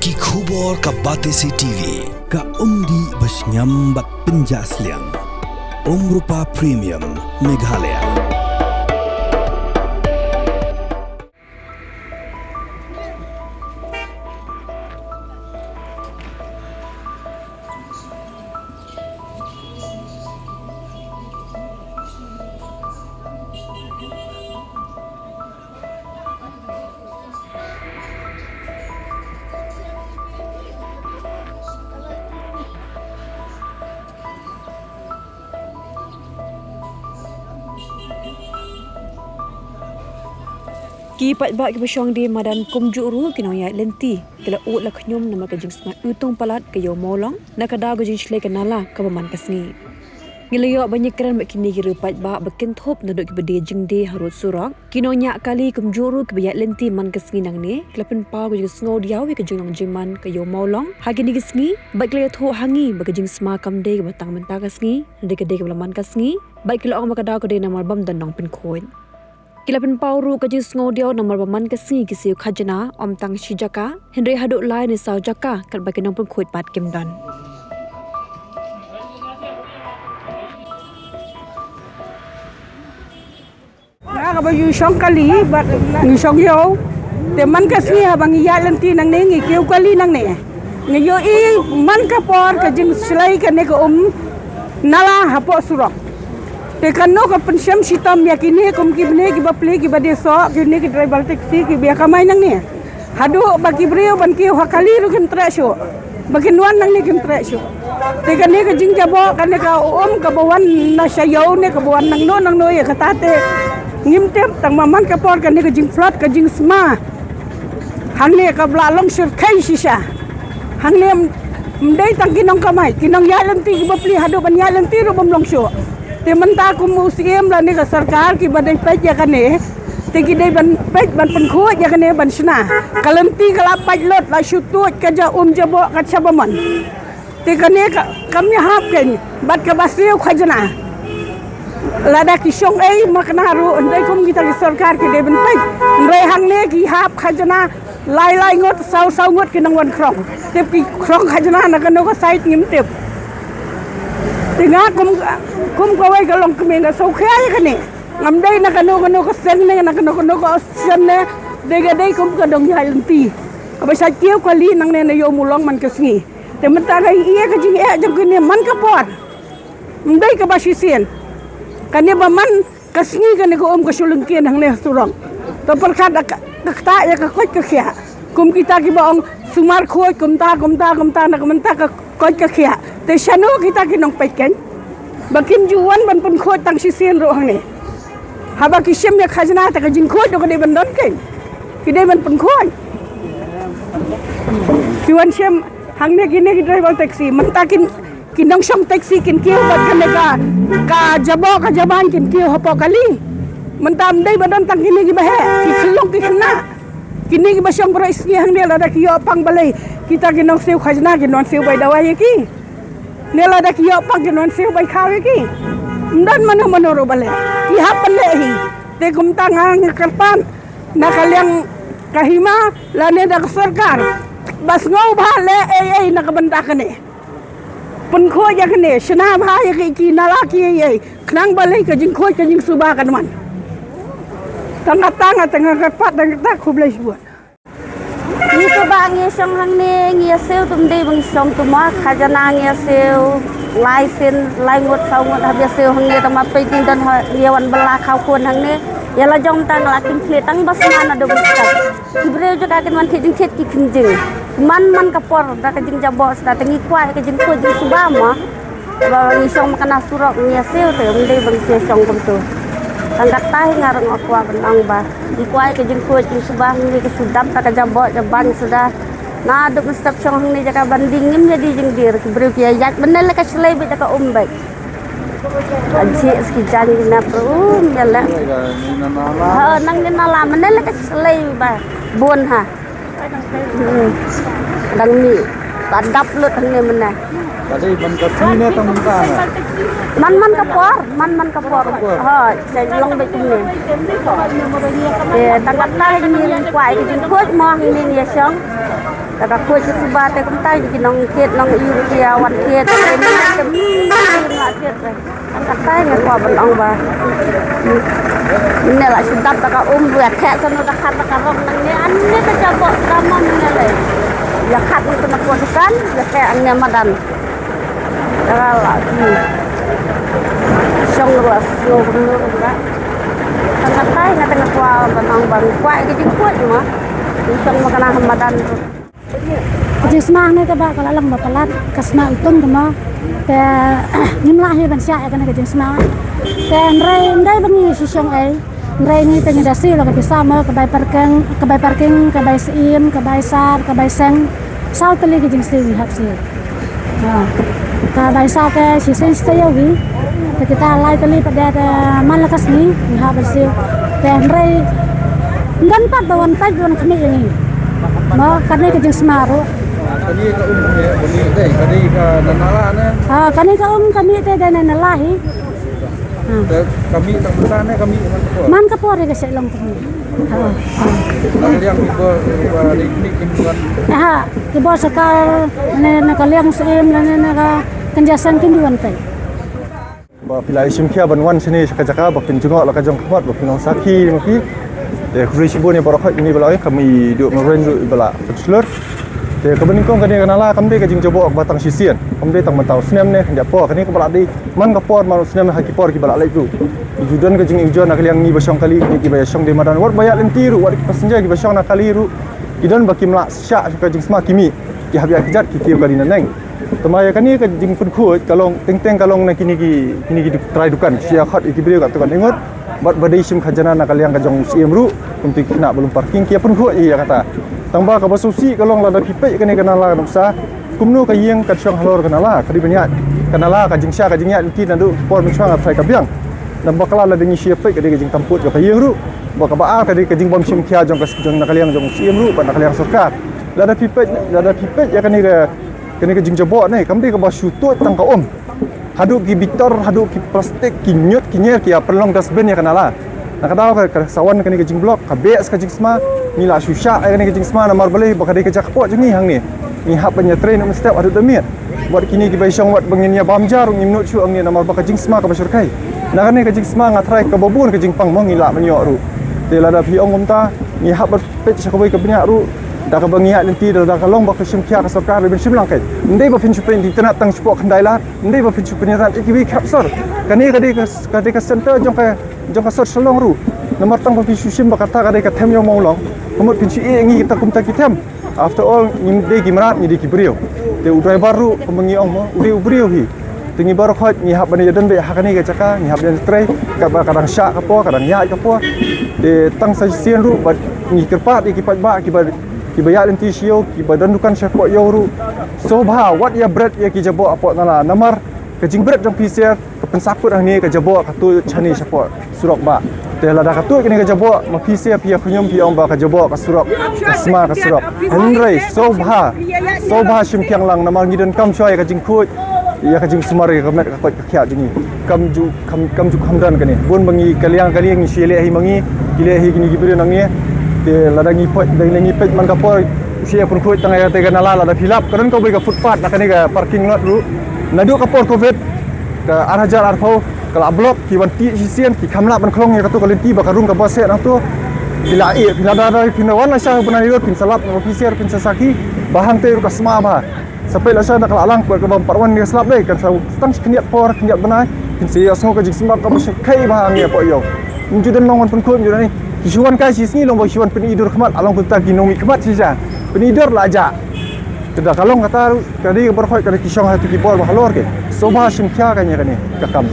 Ki khubor ka Batesi TV. Ka umdi basnyam bak penjaslian. Rupa Premium Meghalaya. Ki pat bak ke besyong di madan kumjuk ru kino ya lenti kala ut la khnyum nama ka jing sma utung palat ke yo molong na ka da go jing shle kanala ka baman kasni ngilayo banyak keran mak kini ki pat bak bekin thop na dok ki bede jing de harut surak kino nya kali kumjuk ru ke ya lenti man kasni nang ne klapen pa go jing sngo diaw ke jing nang jing man ke yo molong ha kini kasni bak le tho hangi bak jing sma kam de ke batang menta kasni de ke baman kasni bak kilo ang makada ko de namar bam dan nong pen khoin Kilapan pauru kajing sngodio nomor baman kasni kisiu khajana om tang shijaka Henry haduk lai ni sau jaka kat bagi nong pengkuit pat kimdan. Nah, kalau yusong kali, yusong yo, teman kasni habang iya lenti nang ne ngikiu kali nang ne. Ngayo i man kapor kajing selai kane ke nala hapok surok. Tekano ka pensyam sitam yakini kum kibne ki baple ki badeso kini ki driver taxi ki biya kamay nang ni hadu bagi brio ban ki hakali ru kim trasyo bagi nuan nang ni kim trasyo tekane ka jing jabo kane ka ka bawan na sayaw ne ka bawan nang no ya katate ngimtem tang maman ka por kane ka jing flat ka jing sma hangne ka blalong sir kai sisa hangne mdai tang kinong kamay kinong yalam ti ki baple hadu ban yalam ti ru bomlong syo Teman ku musim lah ni ke sarkar ki badai pej ya kan ni. Tegi dai ban pej ban penkhut ya kan ni ban sena. Kalenti kalapaj lot la syutut kaja jabo kat sabaman. Tegi ni kami hapkan bat ke basriu khajana. Lada ki syong makna ru ndai kum kita ki sarkar ki dai ban pej. Ndai hang ni ki hap khajana lai ngot sau ngot ki nang wan krong. Tep ki krong khajana na kan ko sait ngim tep. Tengah kum kawai kalong kemena so kaya kan ni ngamdai nak kano ko sen ne nak kano ko sen ne dega kum kadong ya lenti apa sakiu kali nang ne yo mulong man kesngi tementa kai iya ka jing jam kene man ka pot mdai ka basisen kan ne man kesngi kan ko ka sulungkien hang ne surong to perkat ka ya ka koi ka khia kum kita ki baong sumar khoi kum ta nak menta ka koi ka khia te shanu kita ki nong peken Bakim juan ban pun khot tang sisien ro hang ni. Haba kisem ya khajna ta ka jing khot do ka de ban don ke. Ki de ban pun khot. Juan sem hang ne kini ki driver taxi mentakin kinong som taxi kin kiu bat ka jabo ka jaban kin kiu hopo kali. Mentam dei badan tang kini ki bahe ki khilong ki khna. Kini ki basyong pro isni hang ne la da ki yo pang balai. Kita kinong seu khajna ki non seu bai dawai ki. Nela dak yo pag non siu bay khawe ki ndan mano ro bale ki hapan le hi te kum tangang karpan nakalyang kahima lane dak sarkar bas ngau bha le nakabanda kane pun kho ya kane shna bha ya ki nala ki khnang bale ka jing kho ka jing suba kan man tanga karpat tak khublai buat Ni tu bang ni song hang ni ngi sel tum dei bang song tu ma khajana ngi sel lai sen lai ngot sau ngot habis sel hang ni tama pe tin dan yawan bela khau kun hang ni ya la jong tang la kin khle tang bas mana do bus kibreu jaka kin man thijing thet ki khinjing man kapor da ka jing jabo sta tangi kwai ka jing ko jing subama ba ni song makana surok ngi sel te dei bang song kum tu tangkat tahi ngarang aku benang ba ikuai ke jengkut jeng subah ni ke sudam tak ke jabok jaban sudah na aduk step chong ni jaka bandingim jadi jeng dir ke beri ki ayat benel ka selai be ka umbek aji ski jang na pro yalla ha nang ni nala benel ka selai ba bon ha dang ni tadap lut ni menah tadi ban kasih ni tang muka man kapor ha saya long be ni tangkat tahi ni kuai jeng kut mo ni ni song แต่ก็คุยสิบาทแต่ก็ใต้กินน้องเกดน้องยูเรียวันเกดอะไรนี่จะมีมาเกดเลยอันก็ใต้ไงกว่ามันเอามาเนี่ยแหละชุดดำแต่ก็เวียดแทะสนุกขัดแต่ก็ร้องนั่งเนี่ยอันนี้ก็จะบอกดำมันเนี่ยเลยอย่าขัดมันเป็นคนกันอย่าแกะอันเนี้ยมาดันแล้วก็ช่องรัสโลกนู้นนะอันก็ใต้ไงแต่ก็กว่ามันเอาบางกว่าก็จริงกว่าอยู่มั้งช่องมันก็น่าธรรมดาKajing semang ni kebak kalau lang bapalat kasma utun kemo te nimlah he ban sya kana kajing semang te ndai bangi sisong ai ndai ni te ngidasi lo ka sama ka bai parking ka bai sim ka bai sar ka bai seng sau tali kajing si hap si ka bai sa ke si sen stay wi te kita lai tali pada man lakas ni hap si te ndai ngan pat bawan pat bawan kami ini mau karena kajing semaru Kani ka ya bani dai kani ka nanala na. Kani ka kami te dan nalahi. Kami tak bukan kami Man ka pore ka sa lang kami. Yang ibu teknik imbuan. Kibo sakal na kaliang sim na ka kanjasan kinduan tay. Ba pilai simkia banwan sini sakajaka ba pinjungo la kajong khwat ba pinong saki maki. De khuri sibo ni borokhat ini balai kami duk merenju bala slur. Te kebening kong kani kanala kamde ka jing jobo batang sisian kamde tang matau snem ne ja po kani ko baladi man ka por man snem ha ki por ki bala lai tu judan ka jing ujon na kaliang ni basong kali ni ki ba song de madan war bayat lentiru war passenger ki basong na kali ru idon ba kimla sya ka jing sma kimi ki habia kijat ki ki kali naneng tamaya kani ka jing pun khu kalong teng kalong na kini ki try dukan sia khat ki brio ka tu kan ingot bat badai sim khajana na kaliang ka jong sim ru kumti kena belum parking ki pun khu iya kata tangba ka basusi kalong la da pipe kani kanala nuksa kumnu ka yeng ka chong halor kanala kadi banyat kanala ka jingsya ka jingyat ti nandu por min chang athai ka biang nam bakala la dingi siape kadi ka jing tamput ka yeng ru ba ka ba kadi ka jing bom sim khia jong ka jong nakaliang jong sim ru ba nakaliang sarkar la da pipe ya kani ka jing jabo nei kamdi ka ba syutut tang ka hadu ki bitor hadu ki plastik ki nyut ki nyer ki perlong dasben ya kanala nakadaw ka sawan kani ka jing blok ka bes ka jing sma mila susah kani ka jing sma na mar balai ba kadi ka jakpo jengi hang ni hap nya train um step adu demiat buat kini ki bai song wat bangnya bamjar ngimnu chu ang ni na mar ba ka jing sma ka basurkai na kani ka jing sma ngatrai ka babun ka jing pang mong ngila menyo ru te la da pi ong umta ni hap pet sa ka bai ka bnya ru da ka bangia lenti da ka long ba ka sim khia ka sarkar ben sim lang kai ndai ba fin chu pen di tanat tang spok khandai la ndai ba fin chu pen ran ki wi capsor kani ka center jong ka sot salong ru nomor tang pi susim ba kata ka ka them yo mau long komot pin chi e ngi kita kum ta ki them after all nim de ki marat ni de ki brio te udrai baru kemengi ong mo udi brio hi tingi baru khot ni hab bani dan be hakani ka chaka ni hab dan tray ka ba kadang syak ka po kadang nya ka po te tang sa sien ru ba ni kerpat ki pat ba ki ba lenti sio ki ba dan dukan syak po yo ru sobha what ya bread ya ki jabo apo nala namar ka jing bread jong PCR ka pensakut ang ni ka jabo ka tu chani syak surok ba te la da ka tu kini ka jabo ma PCR pia khunyum pi ong ba ka jabo ka surok ka sma ka surok henrei sobha sim kyang lang namar ngidan kam choi ka jing khut ya ka jing sumar ka met ka khya jingi kam ju khamdan kani bun bangi kaliang ni sile hi mangi kile hi kini gibire nangi te la da ngi pot dai ngi pet man ka por sia pun khut tanga te ka nala la da filap karon ko bai ka footpath na kani ka parking lot ru nadu ka por covid ka arhajar arfau kala blok ki wan ti sisian ki khamla ban khlong ya ka tu kalenti ba karung ka ba se na tu bila da pina wan sa bana yo pin salat no officer pin sasaki bahang te ru ka sma ba sampai la sa na kala alang ka bam parwan ni slap dai kan sa stang kniat por kniat bana pin se ya so ka jing sma ka ba kai bahang ya po yo nju den nongon pun khum ju ni Kisuan kai sini lomba kisuan penidur kemat along kita ginomi kemat sisa penidur laja tidak kalong kata tadi berkhoi kada kisong hatu kibor bahalor ke soba sim kya kanya kani kakam